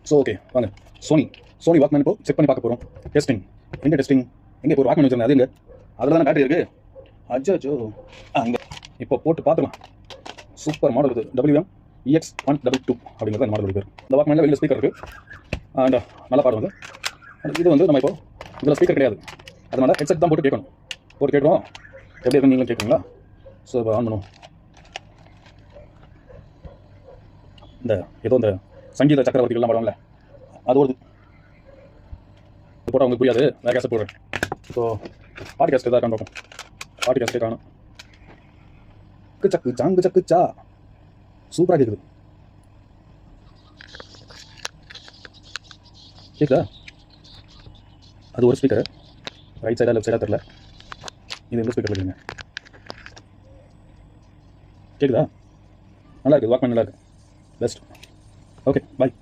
So okay வாங்க Sony Walkman இப்போ check பண்ணி பார்க்க போகிறோம். டெஸ்டிங் டெஸ்டிங் எங்கே இப்போ ஒரு வாக்மேன் வச்சுருந்தேன், அது எங்கே? அதில் தானே பேட்டரி இருக்குது. அச்சோ இங்கே இப்போ போட்டு பார்த்துக்கலாம். சூப்பர் மாடல் இது, WM EX122 அப்படிங்கிறது அந்த மாடல் பேர். இந்த வாக்மேனில் வெளியில் ஸ்பீக்கர் இருக்குது அண்ட் நல்லா பாடு வந்து. இது வந்து நம்ம இப்போ இதில் ஸ்பீக்கர் கிடையாது, அதனால் ஹெட்செட் தான் போட்டு கேட்கணும். போட்டு கேட்குறோம், எப்படி இருக்குன்னு நீங்களும் கேட்குறீங்களா? ஸோ இப்போ ஆன் பண்ணுவோம். இந்த ஏதோ இந்த சங்கீத சக்கரவர்த்திகள்லாம் படம்ல அது வருது. இது போட்டால் உங்களுக்கு புரியாது, வேறு கேசட் போடுறேன். ஸோ பாட்டு கேஸ்ட் தான் பார்ப்போம். பாட்டு கேஸ்டே காணும். சக்கு சாங்கு சக்கு சா சூப்பராக கேட்குது. கேட்குதா? அது ஒரு ஸ்பீக்கர், ரைட் சைடாக லெஃப்ட் சைடாக தெரில. இது எந்த ஸ்பீக்கர் இருக்குங்க? கேட்குதா? நல்லா இருக்குது, வாக்மேன் நல்லா இருக்குது, பெஸ்ட். Okay bye.